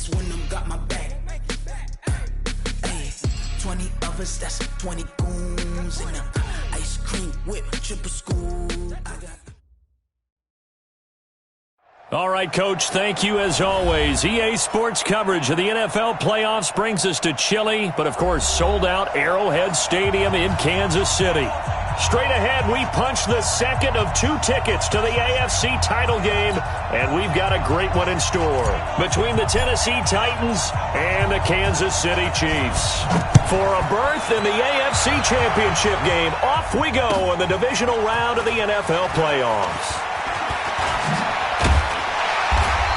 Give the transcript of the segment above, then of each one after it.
That's when them got my back. Hey, 20 of us, that's 20 goons in the ice cream whip, triple scoop. All right, Coach, thank you as always. EA Sports coverage of the NFL playoffs brings us to chilly, but of course sold out Arrowhead Stadium in Kansas City. Straight ahead, we punch the second of 2 tickets to the AFC title game, and we've got a great one in store between the Tennessee Titans and the Kansas City Chiefs. For a berth in the AFC Championship game, off we go in the divisional round of the NFL playoffs.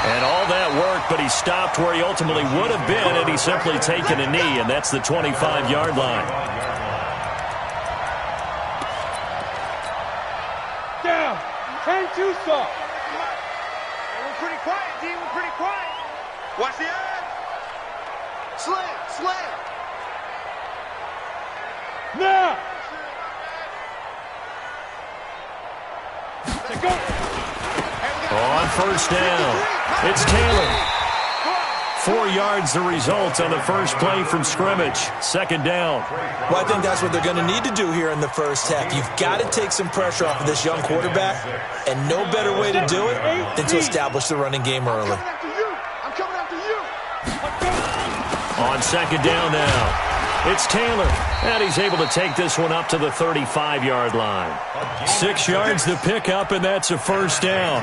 And all that work, but he stopped where he ultimately would have been had he simply taken a knee, and that's the 25-yard line. Down. 10-2 stop. We're pretty quiet, D. We're pretty quiet. Watch the eye. Slam. Slam. Now. Let's go. On first down, it's Taylor. 4 yards the result on the first play from scrimmage. Second down. Well, I think that's what they're going to need to do here in the first half. You've got to take some pressure off of this young quarterback, and no better way to do it than to establish the running game early. I'm coming after you. On second down now, it's Taylor, and he's able to take this one up to the 35-yard line. 6 yards to pick up, and that's a first down.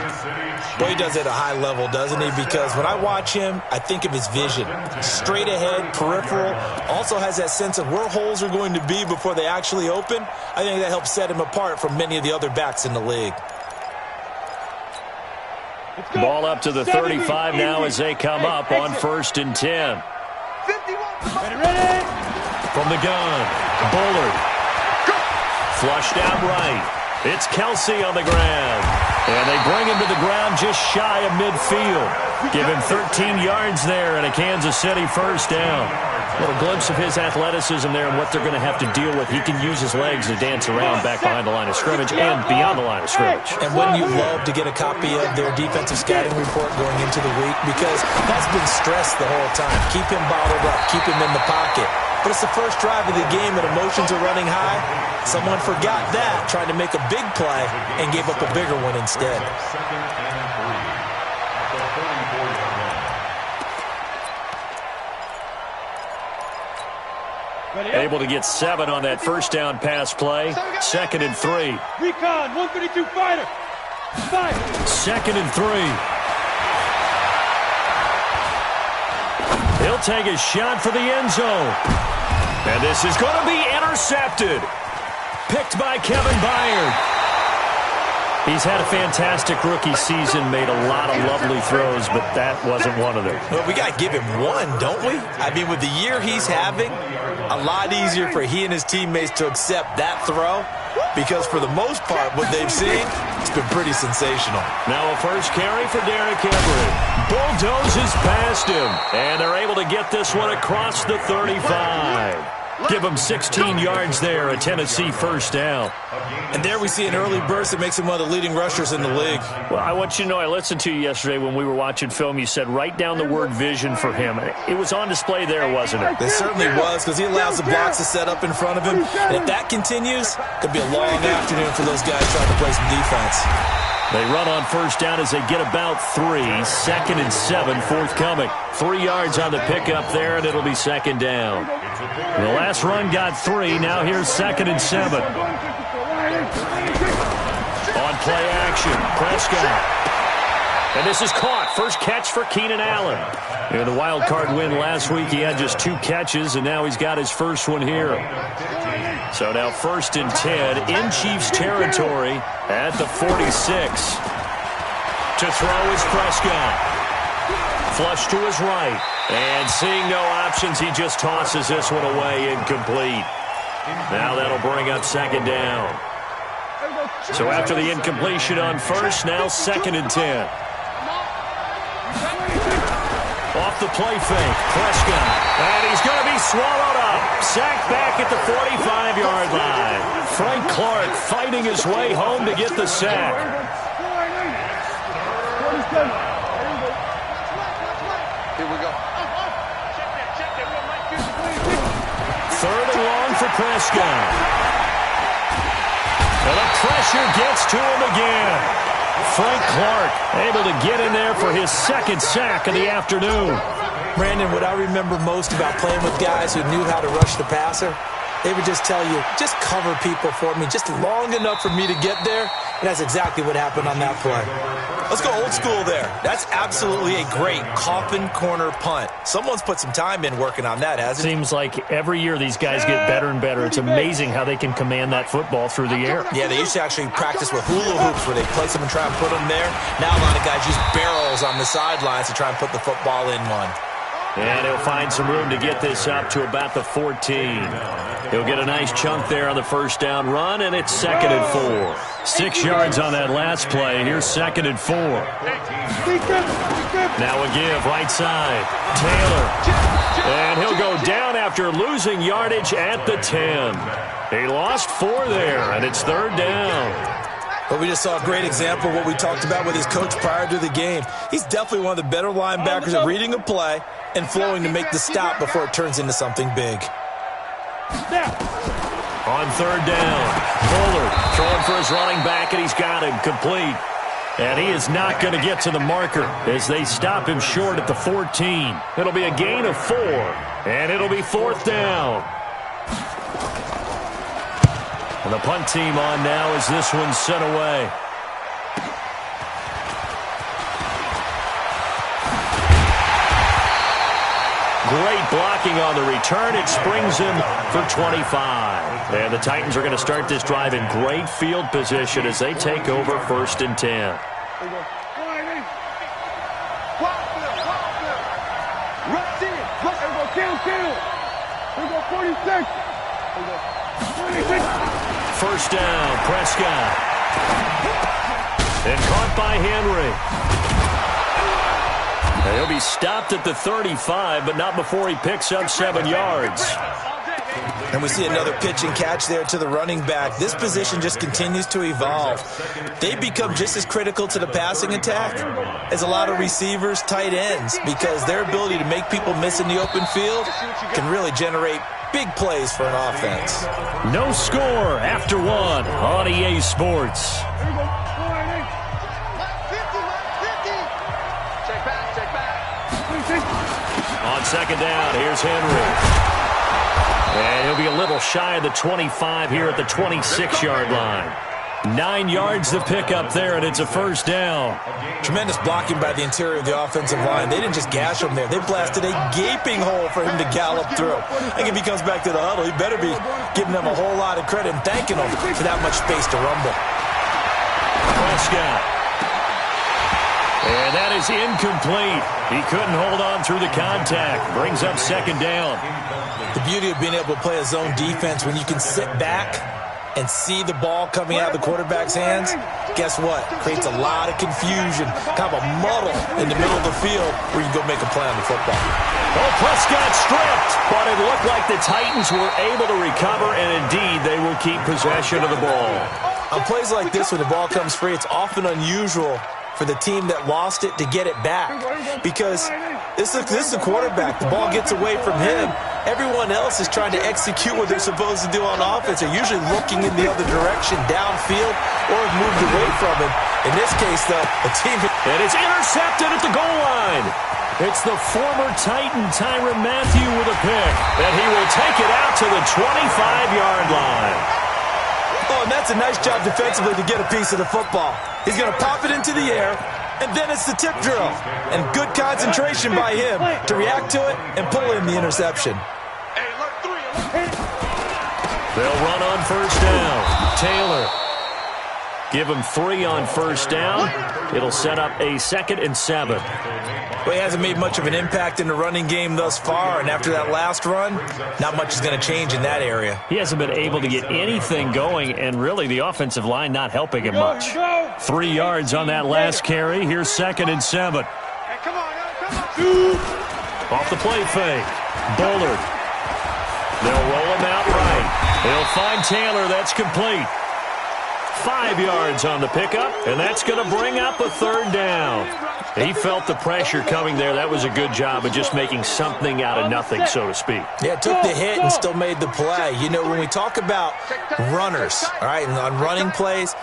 Well, he does it at a high level, doesn't he? Because when I watch him, I think of his vision. Straight ahead, peripheral, also has that sense of where holes are going to be before they actually open. I think that helps set him apart from many of the other backs in the league. Ball up to the 35 now as they come up on first and 10. 51. Ready. From the gun, Bullard. Flushed out right. It's Kelsey on the ground. And they bring him to the ground just shy of midfield. Give him 13 yards there and a Kansas City first down. A little glimpse of his athleticism there and what they're going to have to deal with. He can use his legs to dance around back behind the line of scrimmage and beyond the line of scrimmage. And wouldn't you love to get a copy of their defensive scouting report going into the week? Because that's been stressed the whole time. Keep him bottled up. Keep him in the pocket. But it's the first drive of the game and emotions are running high. Someone forgot that, tried to make a big play, and gave up a bigger one instead. Able to get 7 on that first down pass play. Second and 3. Recon, 132 fighter. Fight. Second and 3. He'll take a shot for the end zone. And this is going to be intercepted. Picked by Kevin Byard. He's had a fantastic rookie season, made a lot of lovely throws, but that wasn't one of them. Well, we got to give him one, don't we? I mean, with the year he's having, a lot easier for he and his teammates to accept that throw because for the most part, what they've seen, it's been pretty sensational. Now a first carry for Derrick Henry. Bulldozes past him, and they're able to get this one across the 35. Give him 16 yards there, a Tennessee first down. And there we see an early burst that makes him one of the leading rushers in the league. Well, I want you to know, I listened to you yesterday when we were watching film. You said write down the word vision for him. It was on display there, wasn't it? It certainly was, because he allows the blocks to set up in front of him. And if that continues, it could be a long afternoon for those guys trying to play some defense. They run on first down as they get about 3. Second and 7 forthcoming. 3 yards on the pickup there, and it'll be second down. The last run got 3. Now here's second and 7. On play action, Prescott. And this is caught. First catch for Keenan Allen. In the wild card win last week, he had just 2 catches, and now he's got his first one here. So now first and 10 in Chiefs territory at the 46. To throw is Prescott. Flush to his right. And seeing no options, he just tosses this one away, incomplete. Now that'll bring up second down. So after the incompletion on first, now second and 10. Off the play fake, Prescott. And he's going to be swallowed up. Sacked back at the 45-yard line. Frank Clark fighting his way home to get the sack. Here we go. Prescott. And the pressure gets to him again. Frank Clark able to get in there for his second sack of the afternoon. Brandon, what I remember most about playing with guys who knew how to rush the passer, they would just tell you, just cover people for me, just long enough for me to get there. And that's exactly what happened on that play. Let's go old school there. That's absolutely a great coffin corner punt. Someone's put some time in working on that, hasn't it? Seems like every year these guys get better and better. It's amazing how they can command that football through the air. Yeah, they used to actually practice with hula hoops where they place them and try and put them there. Now a lot of guys use barrels on the sidelines to try and put the football in one. And he'll find some room to get this up to about the 14. He'll get a nice chunk there on the first down run, and it's 2nd and 4. 6 yards on that last play. Here's 2nd and 4. Now a give, right side. Taylor. And he'll go down after losing yardage at the 10. He lost 4 there, and it's 3rd down. But we just saw a great example of what we talked about with his coach prior to the game. He's definitely one of the better linebackers at reading a play and flowing to make the stop before it turns into something big. On 3rd down, Bullard throwing for his running back, and he's got him complete. And he is not going to get to the marker as they stop him short at the 14. It'll be a gain of 4, and it'll be 4th down. And the punt team on now as this one's sent away. Great blocking on the return. It springs him for 25. And the Titans are going to start this drive in great field position as they take over 1st and 10. First down, Prescott. And caught by Henry. And he'll be stopped at the 35, but not before he picks up 7 yards. And we see another pitch and catch there to the running back. This position just continues to evolve. They become just as critical to the passing attack as a lot of receivers, tight ends, because their ability to make people miss in the open field can really generate big plays for an offense. No score after 1 on EA Sports. On 2nd down, here's Henry. And he'll be a little shy of the 25 here at the 26-yard line. 9 yards to pick up there, and it's a 1st down. Tremendous blocking by the interior of the offensive line. They didn't just gash him there. They blasted a gaping hole for him to gallop through. I think if he comes back to the huddle, he better be giving them a whole lot of credit and thanking them for that much space to rumble. Prescott. And that is incomplete. He couldn't hold on through the contact. Brings up 2nd down. The beauty of being able to play a zone defense when you can sit back and see the ball coming out of the quarterback's hands, guess what? Creates a lot of confusion, kind of a muddle in the middle of the field where you go make a play on the football. Oh, Prescott stripped, but it looked like the Titans were able to recover, and indeed they will keep possession of the ball. On plays like this, when the ball comes free, it's often unusual for the team that lost it to get it back, because this is a quarterback. The ball gets away from him. Everyone else is trying to execute what they're supposed to do on offense. They're usually looking in the other direction, downfield, or have moved away from him. In this case, though, the team... And it's intercepted at the goal line. It's the former Titan Tyrann Mathieu with a pick, and he will take it out to the 25-yard line. Oh, and that's a nice job defensively to get a piece of the football. He's going to pop it into the air, and then it's the tip drill. And good concentration by him to react to it and pull in the interception. They'll run on 1st down. Taylor. Give him 3 on 1st down. It'll set up a 2nd and 7. Well, he hasn't made much of an impact in the running game thus far, and after that last run, not much is going to change in that area. He hasn't been able to get anything going, and really the offensive line not helping him much. 3 yards on that last carry. Here's 2nd and 7. Off the play fake. Bullard. They'll roll him out right. He'll find Taylor. That's complete. 5 yards on the pickup, and that's going to bring up a third down. He felt the pressure coming there. That was a good job of just making something out of nothing, so to speak. Yeah, took the hit and still made the play. You know, when we talk about runners, all right, and on running plays,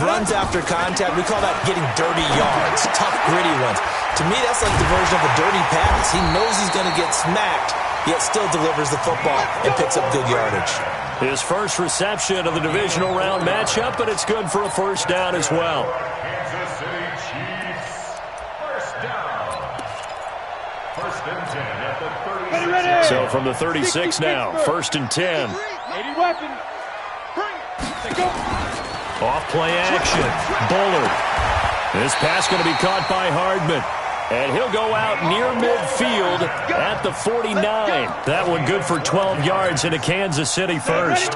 runs after contact, we call that getting dirty yards, tough, gritty ones. To me, that's like the version of a dirty pass. He knows he's going to get smacked, yet still delivers the football and picks up good yardage. His first reception of the divisional round matchup, but it's good for a first down as well. So from the 36 now, 1st and 10. 80 weapons. Go. Off play action. Bullard. This pass going to be caught by Hardman. And he'll go out near midfield at the 49. That one good for 12 yards into Kansas City first.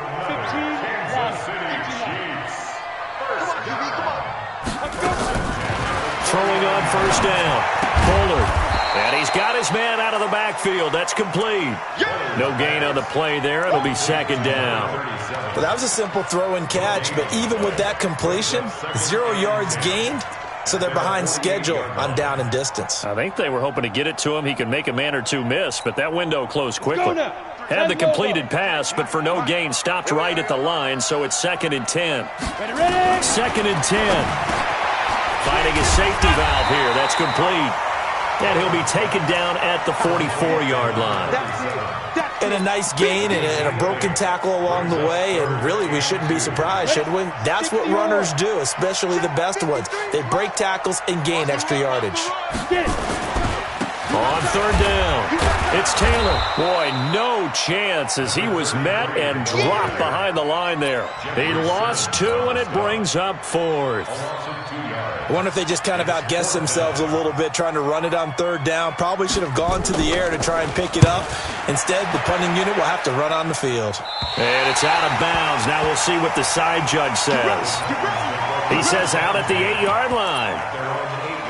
Throwing on first down. Bullard. And he's got his man out of the backfield. That's complete. No gain on the play there. It'll be 2nd down. Well, that was a simple throw and catch, but even with that completion, 0 yards gained, so they're behind schedule on down and distance. I think they were hoping to get it to him. He could make a man or two miss, but that window closed quickly. Had the completed pass, but for no gain, stopped right at the line, so it's 2nd and 10. 2nd and 10. Finding a safety valve here. That's complete. And he'll be taken down at the 44-yard line. And a nice gain and a broken tackle along the way, and really we shouldn't be surprised, should we? That's what runners do, especially the best ones. They break tackles and gain extra yardage. On 3rd down, it's Taylor. Boy, no chance as he was met and dropped behind the line there. He lost 2, and it brings up 4th. I wonder if they just kind of outguessed themselves a little bit trying to run it on 3rd down. Probably should have gone to the air to try and pick it up. Instead, the punting unit will have to run on the field. And it's out of bounds. Now we'll see what the side judge says. He says out at the 8-yard line.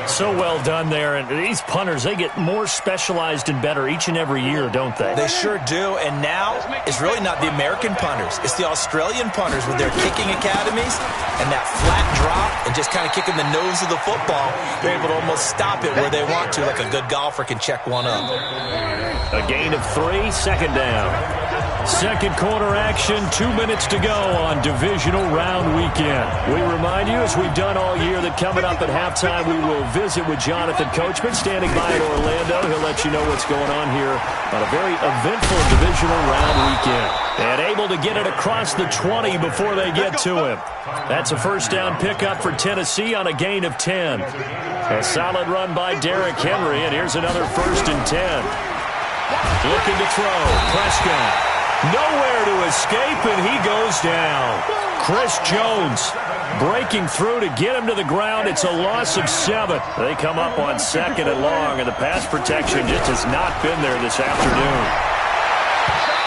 So well done there. And these punters, they get more specialized and better each and every year, don't they? They sure do. And now it's really not the American punters. It's the Australian punters with their kicking academies and that flat drop and just kind of kicking the nose of the football. They're able to almost stop it where they want to, like a good golfer can check one up. A gain of 3, 2nd down. 2nd quarter action, 2 minutes to go on divisional round weekend. We remind you, as we've done all year, that coming up at halftime, we will visit with Jonathan Coachman, standing by in Orlando. He'll let you know what's going on here on a very eventful divisional round weekend. And able to get it across the 20 before they get to him. That's a first down pickup for Tennessee on a gain of 10. A solid run by Derrick Henry, and here's another 1st and 10. Looking to throw. Prescott. Nowhere to escape, and he goes down. Chris Jones breaking through to get him to the ground. It's a loss of 7. They come up on 2nd and long, and the pass protection just has not been there this afternoon.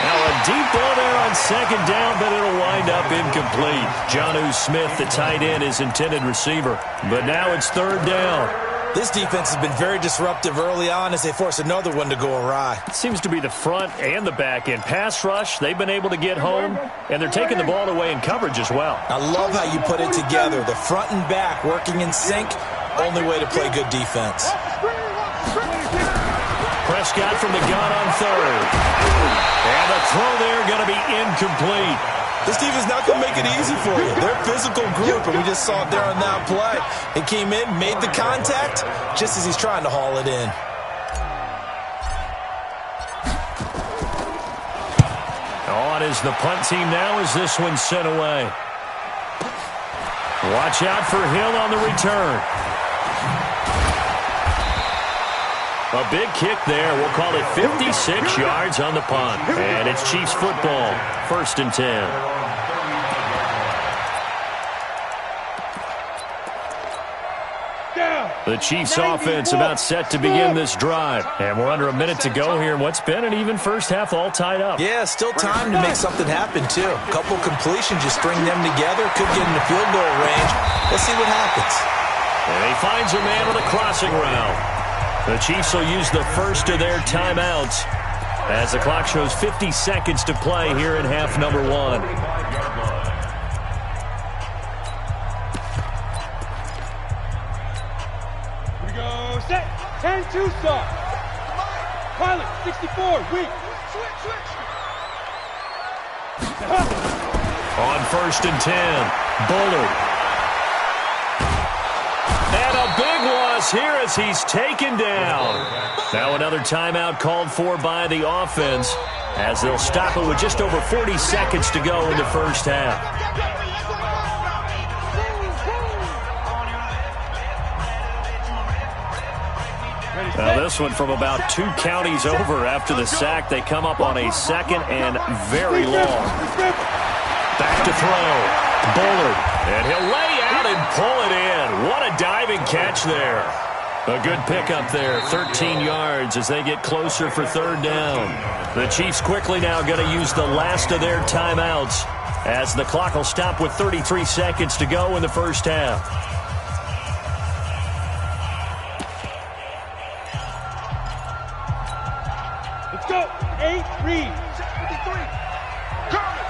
Now a deep ball there on 2nd down, but it'll wind up incomplete. Jonnu Smith, the tight end, is intended receiver. But now it's 3rd down. This defense has been very disruptive early on as they force another one to go awry. It seems to be the front and the back end. Pass rush, they've been able to get home, and they're taking the ball away in coverage as well. I love how you put it together. The front and back working in sync, only way to play good defense. Prescott from the gun on 3rd. And the throw there going to be incomplete. This defense not going to make it easy for you. They're a physical group, and we just saw it there on that play. He came in, made the contact, just as he's trying to haul it in. On is the punt team now as this one's sent away. Watch out for Hill on the return. A big kick there. We'll call it 56 yards on the punt. And it's Chiefs football, 1st and 10. The Chiefs offense about set to begin this drive. And we're under a minute to go here in what's been an even first half all tied up. Yeah, still time to make something happen, too. A couple completions, you string them together, could get in the field goal range. Let's see what happens. And he finds a man with a crossing route. The Chiefs will use the first of their timeouts as the clock shows 50 seconds to play here in half number 1. 1-2 stop. Pilot, 64, weak. Switch. On 1st and 10, Bullard. And a big loss here as he's taken down. Now another timeout called for by the offense as they'll stop it with just over 40 seconds to go in the first half. Now this one from about 2 counties over after the sack. They come up on a 2nd and very long. Back to throw. Bullard. And he'll lay out and pull it in. What a diving catch there. A good pickup there. 13 yards as they get closer for 3rd down. The Chiefs quickly now going to use the last of their timeouts as the clock will stop with 33 seconds to go in the first half. Let's go. 8, read. 53. Coming.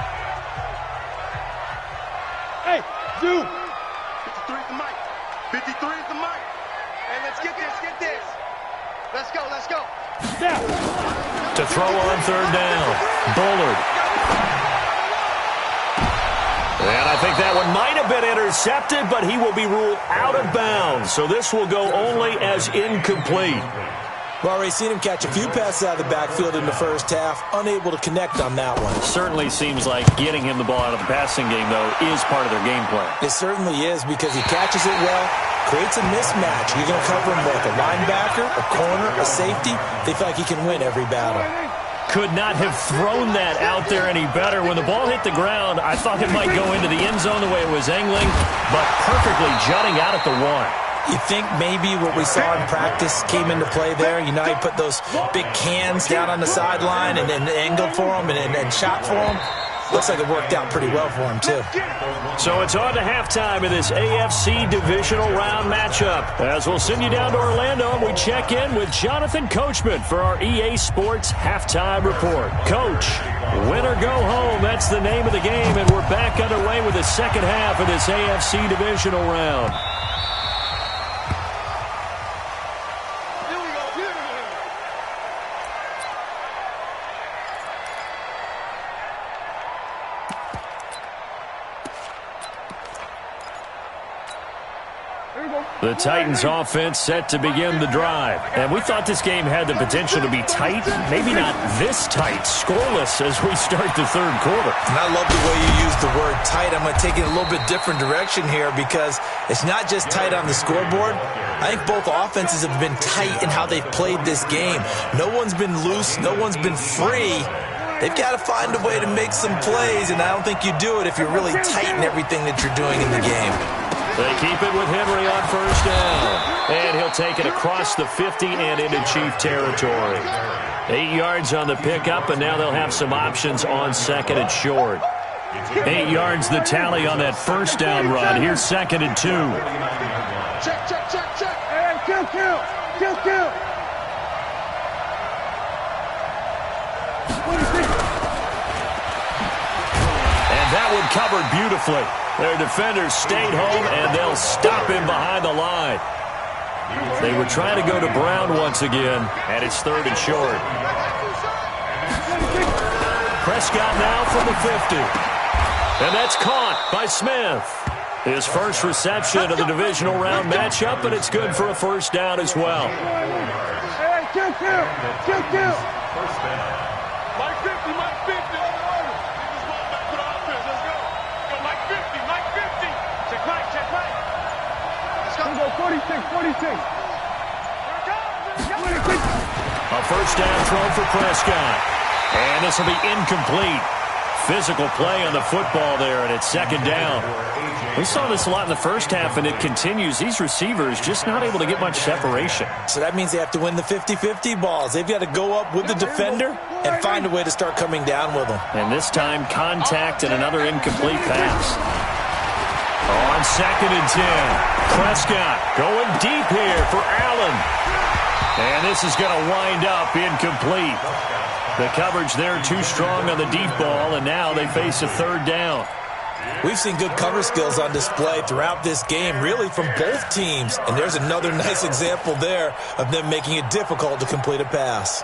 Hey, zoom. 53 is the mic. 53 is the mic. Hey, let's get this. Let's go. Down. To throw on 3rd down. Bullard. And I think that one might have been intercepted, but he will be ruled out of bounds. So this will go only as incomplete. We've already seen him catch a few passes out of the backfield in the first half, unable to connect on that one. Certainly seems like getting him the ball out of the passing game, though, is part of their game plan. It certainly is because he catches it well, creates a mismatch. You're going to cover him with a linebacker, a corner, a safety. They feel like he can win every battle. Could not have thrown that out there any better. When the ball hit the ground, I thought it might go into the end zone the way it was angling, but perfectly jutting out at the 1. You think maybe what we saw in practice came into play there? You know, he put those big cans down on the sideline and then angled for him and shot for him. Looks like it worked out pretty well for him, too. So it's on to halftime in this AFC divisional round matchup. As we'll send you down to Orlando, and we check in with Jonathan Coachman for our EA Sports Halftime Report. Coach, win or go home, that's the name of the game, and we're back underway with the second half of this AFC divisional round. The Titans offense set to begin the drive. And we thought this game had the potential to be tight, maybe not this tight, scoreless as we start the 3rd quarter. And I love the way you use the word tight. I'm going to take it a little bit different direction here because it's not just tight on the scoreboard. I think both offenses have been tight in how they've played this game. No one's been loose. No one's been free. They've got to find a way to make some plays, and I don't think you do it if you're really tight in everything that you're doing in the game. They keep it with Henry on 1st down. And he'll take it across the 50 and into Chief territory. 8 yards on the pickup, and now they'll have some options on 2nd and short. 8 yards the tally on that 1st down run. Here's 2nd and 2. Check. Hey, kill. And that one covered beautifully. Their defenders stayed home, and they'll stop him behind the line. They were trying to go to Brown once again, and it's 3rd and short. Prescott now from the 50. And that's caught by Smith. His first reception of the divisional round matchup, and it's good for a 1st down as well. Hey, kill. Mike 50, Mike 50, over. Take this ball back to the offense, let's go. Go, Mike 50. Check right. Let's go. 46. A 1st down throw for Prescott. And this will be incomplete. Physical play on the football there, and it's 2nd down. We saw this a lot in the first half, and it continues. These receivers just not able to get much separation. So that means they have to win the 50-50 balls. They've got to go up with the defender and find a way to start coming down with them. And this time, contact and another incomplete pass. On 2nd and 10, Prescott going deep here for Allen. And this is going to wind up incomplete. The coverage there too strong on the deep ball, and now they face a 3rd down. We've seen good cover skills on display throughout this game, really from both teams. And there's another nice example there of them making it difficult to complete a pass.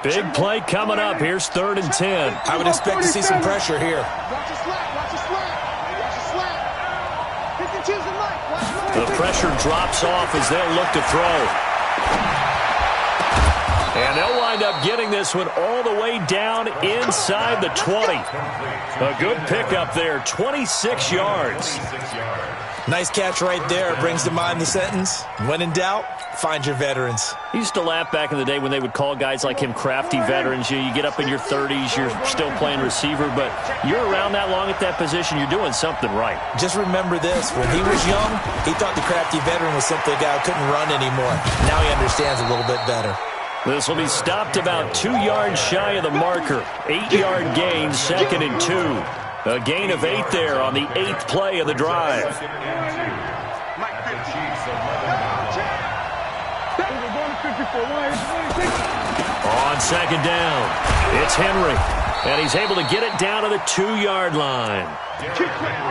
Big play coming up. Here's 3rd and 10. I would expect to see some pressure here. Watch the slack, watch the slack. Watch the slack. Pick and choose the light. Watch the The pressure drops off as they'll look to throw. And they'll wind up getting this one all the way down inside the 20. A good pickup there, 26 yards. Nice catch right there. Brings to mind the sentence, when in doubt, find your veterans. He used to laugh back in the day when they would call guys like him crafty veterans. You get up in your 30s, you're still playing receiver, but you're around that long at that position, you're doing something right. Just remember this, when he was young, he thought the crafty veteran was simply a guy who couldn't run anymore. Now he understands a little bit better. This will be stopped about 2 yards shy of the marker. 8-yard gain, 2nd and 2. A gain of 8 there on the 8th play of the drive. On 2nd down, it's Henry, and he's able to get it down to the 2-yard line.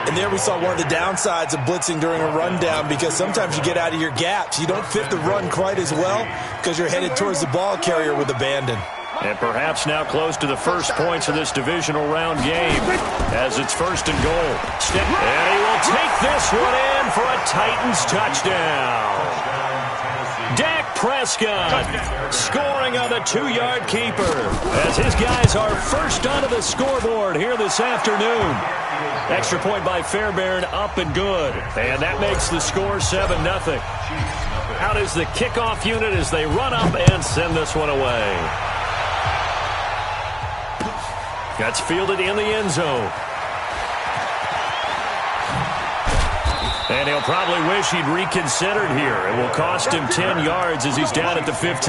And there we saw one of the downsides of blitzing during a rundown, because sometimes you get out of your gaps. You don't fit the run quite as well because you're headed towards the ball carrier with abandon. And perhaps now close to the first points of this divisional round game as it's 1st and goal. And he will take this one in for a Titans touchdown. Dak Prescott scoring on the 2-yard keeper as his guys are first onto the scoreboard here this afternoon. Extra point by Fairbairn, up and good. And that makes the score 7-0. Out is the kickoff unit as they run up and send this one away. That's fielded in the end zone. And he'll probably wish he'd reconsidered here. It will cost him 10 yards as he's down at the 15.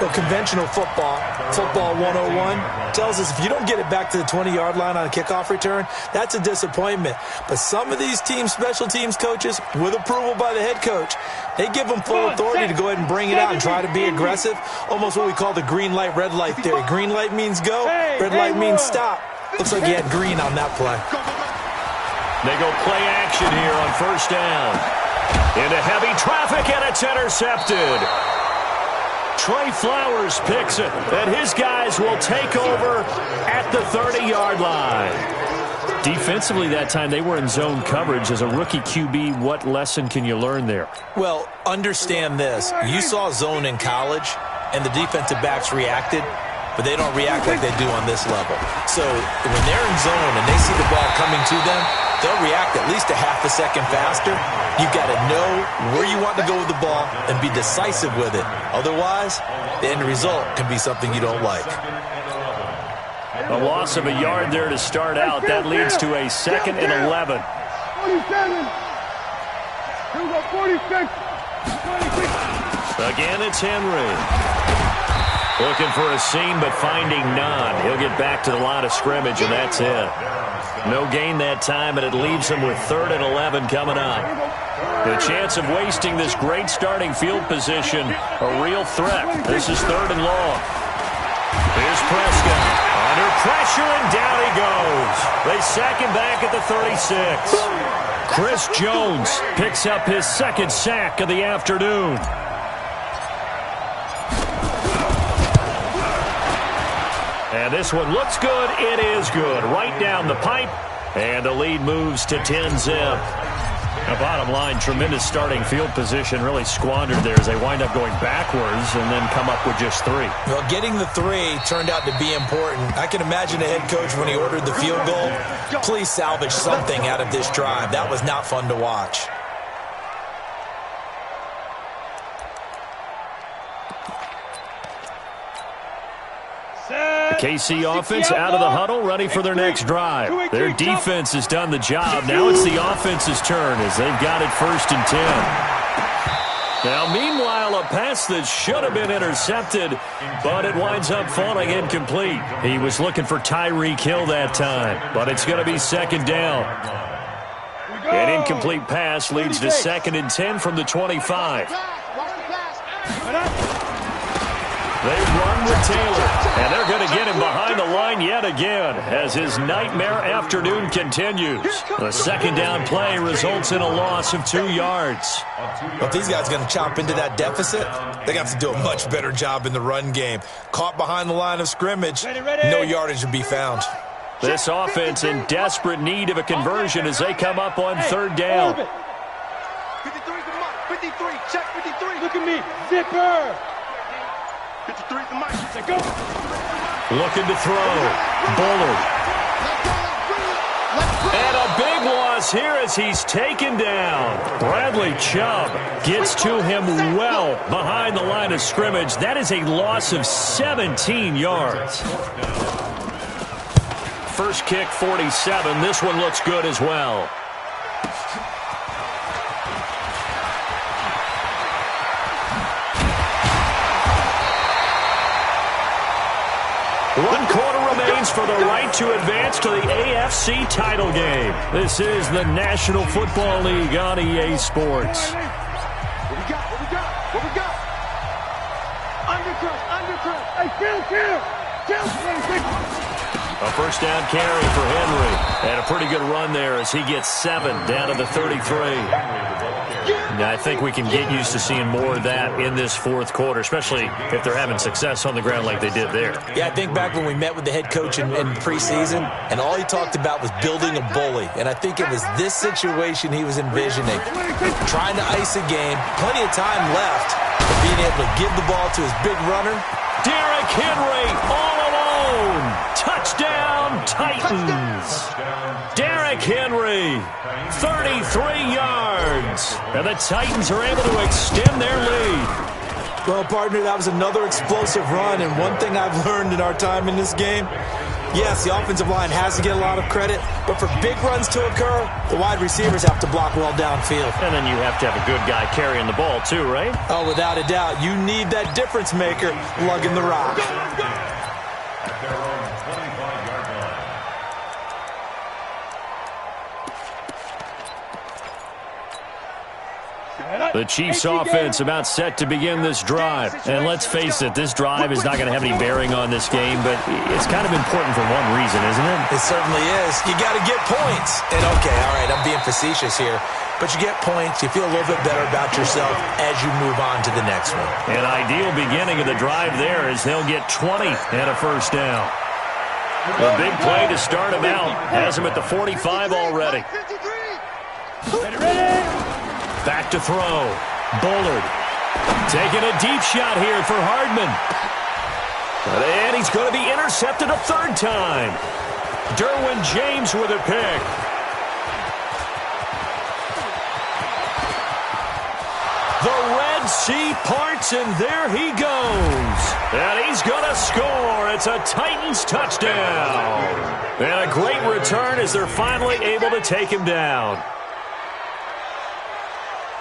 Well, conventional football 101, tells us if you don't get it back to the 20-yard line on a kickoff return, that's a disappointment. But some of these team special teams coaches, with approval by the head coach, they give them full authority to go ahead and bring it out and try to be aggressive, almost what we call the green light, red light theory. Green light means go, red light means stop. Looks like he had green on that play. They go play action here on 1st down. Into heavy traffic, and it's intercepted. Trey Flowers picks it, and his guys will take over at the 30-yard line. Defensively that time, they were in zone coverage. As a rookie QB, what lesson can you learn there? Well, understand this. You saw zone in college, and the defensive backs reacted, but they don't react like they do on this level. So when they're in zone and they see the ball coming to them, they'll react at least a half a second faster. You've got to know where you want to go with the ball and be decisive with it. Otherwise, the end result can be something you don't like. A loss of a yard there to start out. That leads to a 2nd and 11. 47. Here we go, 46. 26. Again, it's Henry. Looking for a seam, but finding none. He'll get back to the line of scrimmage, and that's it. No gain that time, and it leaves him with 3rd and 11 coming up. The chance of wasting this great starting field position, a real threat. This is 3rd and long. Here's Prescott. Under pressure, and down he goes. They sack him back at the 36. Chris Jones picks up his 2nd sack of the afternoon. And this one looks good. It is good. Right down the pipe. And the lead moves to 10-zip. The bottom line, tremendous starting field position, really squandered there as they wind up going backwards and then come up with just 3. Well, getting the 3 turned out to be important. I can imagine the head coach when he ordered the field goal. Please salvage something out of this drive. That was not fun to watch. KC offense out of the huddle, ready for their next drive. Their defense has done the job. Now it's the offense's turn as they've got it 1st and 10. Now, meanwhile, a pass that should have been intercepted, but it winds up falling incomplete. He was looking for Tyreek Hill that time, but it's going to be 2nd down. An incomplete pass leads to 2nd and 10 from the 25. They run with Taylor, and they're going to get him behind the line yet again as his nightmare afternoon continues. The second down play results in a loss of 2 yards. Well, if these guys are going to chop into that deficit, they're going to have to do a much better job in the run game. Caught behind the line of scrimmage, no yardage to be found. This offense in desperate need of a conversion as they come up on third down. 53's the mark. 53. Check 53. Look at me. Zipper. 53's the mark. Go. Looking to throw. Bullard. And a big loss here as he's taken down. Bradley Chubb gets to him well behind the line of scrimmage. That is a loss of 17 yards. First kick, 47. This one looks good as well. One quarter remains for the right to advance to the AFC title game. This is the National Football League on EA Sports. What we got? What we got? What we got? Undercrush. Undercrush. Hey, kill. A first down carry for Henry. And a pretty good run there as he gets 7 down to the 33. Now, I think we can get used to seeing more of that in this fourth quarter, especially if they're having success on the ground like they did there. Yeah, I think back when we met with the head coach in preseason, and all he talked about was building a bully. And I think it was this situation he was envisioning. Trying to ice a game, plenty of time left, but being able to give the ball to his big runner. Derrick Henry all alone. Touchdown, Titans. Derrick Henry, 33 yards. And the Titans are able to extend their lead. Well, partner, that was another explosive run, and one thing I've learned in our time in this game, yes, the offensive line has to get a lot of credit, but for big runs to occur, the wide receivers have to block well downfield. And then you have to have a good guy carrying the ball too, right? Oh, without a doubt. You need that difference maker lugging the rock. The Chiefs offense about set to begin this drive. And let's face it, this drive is not going to have any bearing on this game, but it's kind of important for one reason, isn't it? It certainly is. You got to get points. And okay, all right, I'm being facetious here, but you get points, you feel a little bit better about yourself as you move on to the next one. An ideal beginning of the drive there is they'll get 20 and a first down. The big play to start him out has him at the 45 already. Back to throw. Bullard taking a deep shot here for Hardman. And he's going to be intercepted a third time. Derwin James with a pick. The Red Sea parts, and there he goes. And he's going to score. It's a Titans touchdown. And a great return as they're finally able to take him down.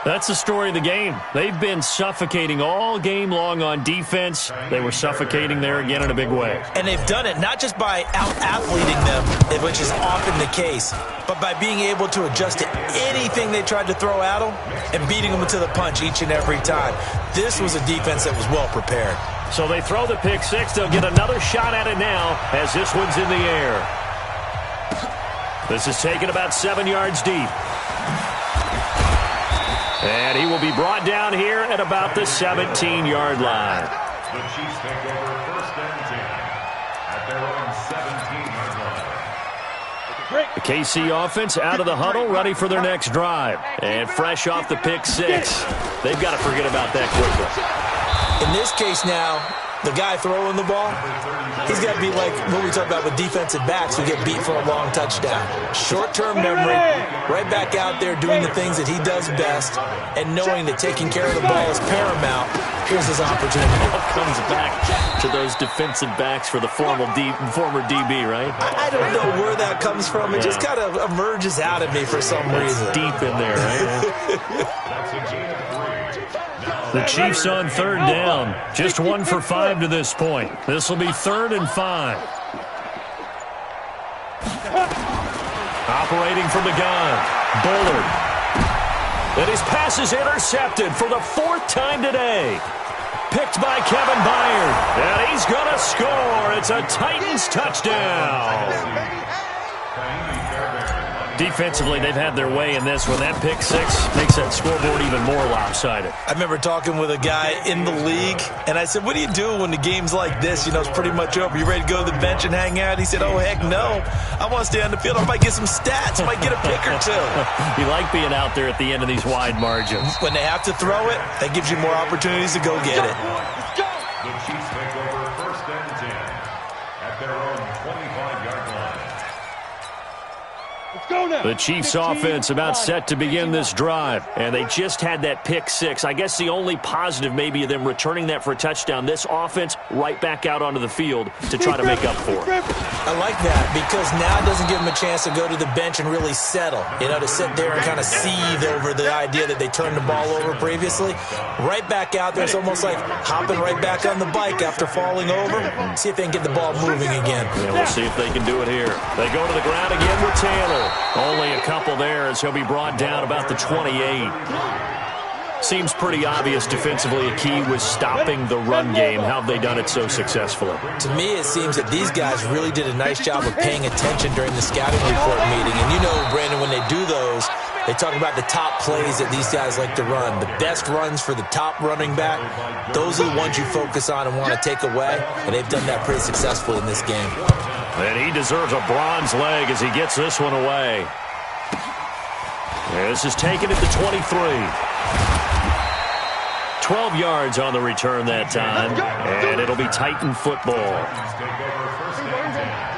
That's the story of the game. They've been suffocating all game long on defense. They were suffocating there again in a big way. And they've done it not just by out-athleting them, which is often the case, but by being able to adjust to anything they tried to throw at them and beating them to the punch each and every time. This was a defense that was well prepared. So they throw the pick six. They'll get another shot at it now as this one's in the air. This is taken about 7 yards deep. And he will be brought down here at about the 17-yard line. The Chiefs take over first and 10 at their own 17-yard line. The KC offense out of the huddle, ready for their next drive. And fresh off the pick six. They've got to forget about that quickly. In this case now, the guy throwing the ball, he's got to be like what we talk about with defensive backs who get beat for a long touchdown. Short-term memory, right back out there doing the things that he does best, and knowing that taking care of the ball is paramount. Here's his opportunity. Comes back to those defensive backs for the former DB, right? I don't know where that comes from. It just kind of emerges out of me for some reason. Deep in there, right? The Chiefs on third down. Just 1 for 5 to this point. This will be 3rd and 5. Operating from the gun. Bullard. And his pass is intercepted for the 4th time today. Picked by Kevin Byard. And he's going to score. It's a Titans touchdown. Defensively, they've had their way in this one. That pick six makes that scoreboard even more lopsided. I remember talking with a guy in the league, and I said, what do you do when the game's like this? You know, it's pretty much over. You ready to go to the bench and hang out? He said, oh, heck no. I want to stay on the field. I might get some stats. I might get a pick or two. You like being out there at the end of these wide margins. When they have to throw it, that gives you more opportunities to go get it. The Chiefs take over 1st and 10 at their own 25-yard line. The Chiefs offense about set to begin this drive, and they just had that pick six. I guess the only positive maybe of them returning that for a touchdown. This offense right back out onto the field to try to make up for it. I like that because now it doesn't give them a chance to go to the bench and really settle, you know, to sit there and kind of seethe over the idea that they turned the ball over previously. Right back out there, it's almost like hopping right back on the bike after falling over. See if they can get the ball moving again. Yeah, we'll see if they can do it here. They go to the ground again with Taylor. Only a couple there as he'll be brought down about the 28. Seems pretty obvious defensively a key was stopping the run game. How have they done it so successfully? To me, it seems that these guys really did a nice job of paying attention during the scouting report meeting. And you know, Brandon, when they do those, they talk about the top plays that these guys like to run. The best runs for the top running back, those are the ones you focus on and want to take away. And they've done that pretty successfully in this game. And he deserves a bronze leg as he gets this one away. This is taken at the 23. 12 yards on the return that time, and it'll be Titan football.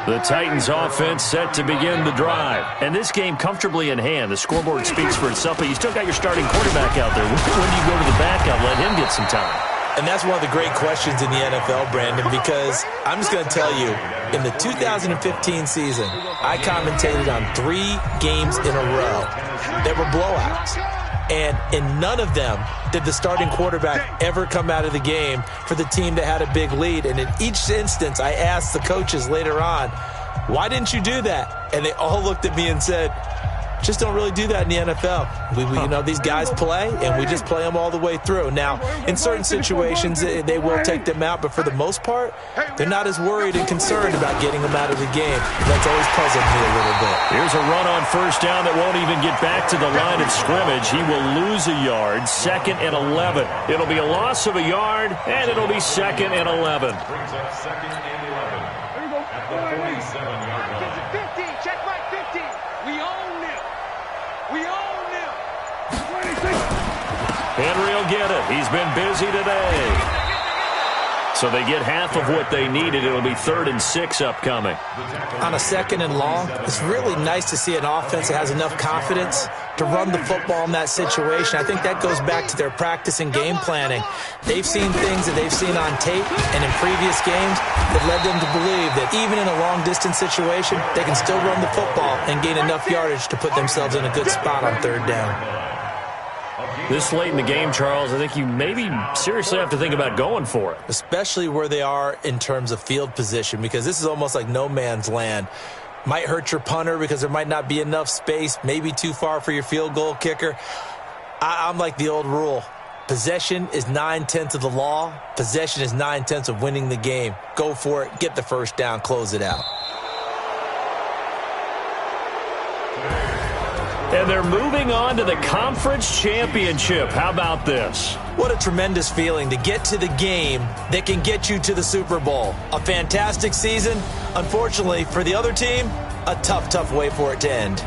The Titans offense set to begin the drive. And this game comfortably in hand. The scoreboard speaks for itself, but you still got your starting quarterback out there. When do you go to the backup, let him get some time? And that's one of the great questions in the NFL, Brandon, because I'm just going to tell you, in the 2015 season, I commentated on 3 games in a row that were blowouts. And in none of them did the starting quarterback ever come out of the game for the team that had a big lead. And in each instance, I asked the coaches later on, why didn't you do that? And they all looked at me and said, just don't really do that in the NFL. We you know, these guys play, and we just play them all the way through. Now, in certain situations, they will take them out, but for the most part, they're not as worried and concerned about getting them out of the game. That's always puzzled me a little bit. Here's a run on first down that won't even get back to the line of scrimmage. He will lose a yard, 2nd and 11. It'll be a loss of a yard, and it'll be 2nd and 11. Brings up 2nd and 11 at the 47-yard line. 50, check my 50. We own them. We own them. Henry will get it. He's been busy today. So they get half of what they needed. It'll be 3rd and 6 upcoming. On a 2nd and long, it's really nice to see an offense that has enough confidence to run the football in that situation. I think that goes back to their practice and game planning. They've seen things that they've seen on tape and in previous games that led them to believe that even in a long-distance situation, they can still run the football and gain enough yardage to put themselves in a good spot on 3rd down. This late in the game, Charles, I think you maybe seriously have to think about going for it. Especially where they are in terms of field position, because this is almost like no man's land. Might hurt your punter because there might not be enough space, maybe too far for your field goal kicker. I'm like the old rule. Possession is 9/10 of the law. Possession is 9/10 of winning the game. Go for it, get the first down, close it out. And they're moving on to the conference championship. How about this? What a tremendous feeling to get to the game that can get you to the Super Bowl. A fantastic season. Unfortunately, for the other team, a tough, tough way for it to end.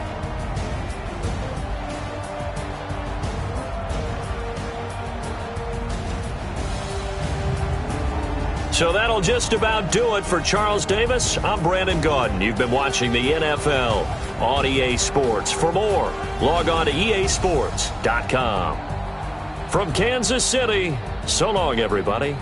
So that'll just about do it for Charles Davis. I'm Brandon Gaudin. You've been watching the NFL on EA Sports. For more, log on to easports.com. From Kansas City, so long, everybody.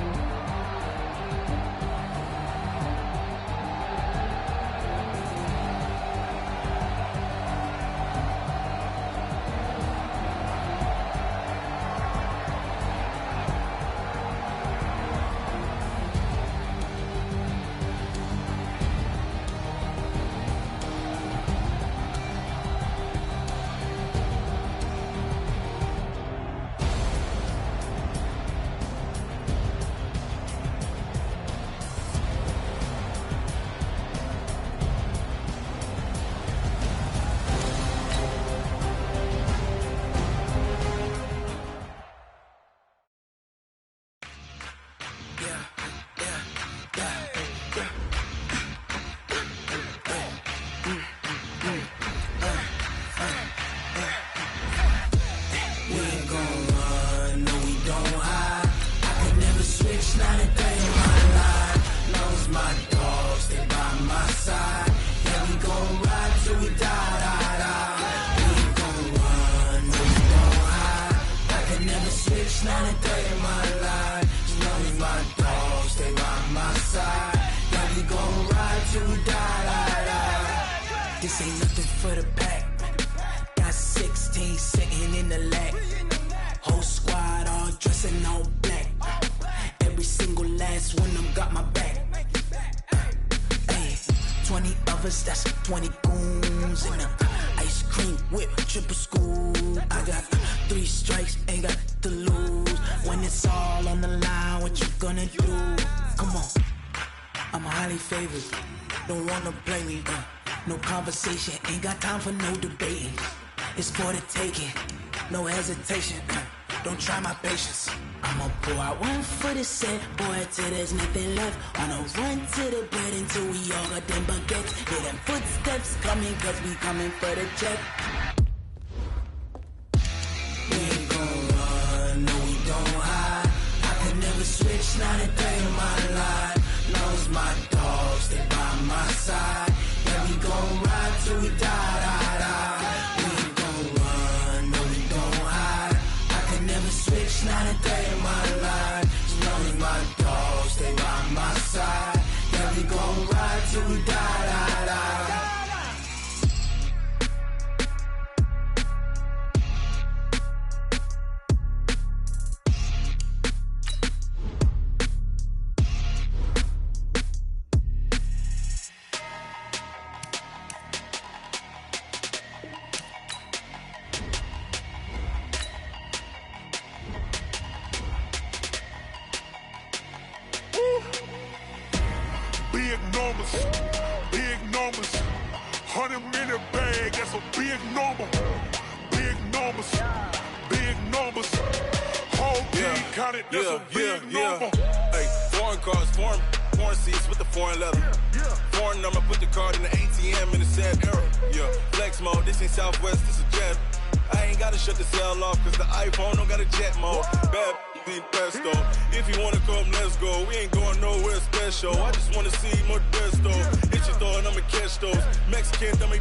This ain't nothing for the pack. Got 16 sitting in the lag. Whole squad all dressing all black. Every single last one of them got my back. Hey, 20 of us, that's 20 goons in the ice cream whip, triple scoop. I got 3 strikes, ain't got to lose. When it's all on the line, what you gonna do? Come on, I'm highly favored. Don't wanna play me, no conversation, ain't got time for no debating. It's for the taking, no hesitation. Don't try my patience. I'ma pour out one for the set, boy, till there's nothing left. Wanna run to the bread until we all got them baguettes. Hear them footsteps coming, cause we coming for the check. We ain't gon' run, no we don't hide. I could never switch, not a day in my life. Long as my dogs, they by my side. Yeah, we gon' ride till we die. We ain't gon' run, no we don't hide. I could never switch, not a day in my life. As long as my dogs, they by my side. Yeah, we gon' ride till we die. Big numbers, 100-minute bag, that's a big number. Big numbers, whole team counted, that's a big number. Hey, foreign cars, foreign seats with the foreign leather. Foreign number, put the card in the ATM in the sad era. Yeah, flex mode, this ain't Southwest, this a jet. I ain't gotta shut the cell off, cause the iPhone don't got a jet mode. Bad be pesto. If you wanna come, let's go. We ain't going nowhere special. I just wanna see more best though. Hit your thought, I'ma catch those. Mexican, dummy.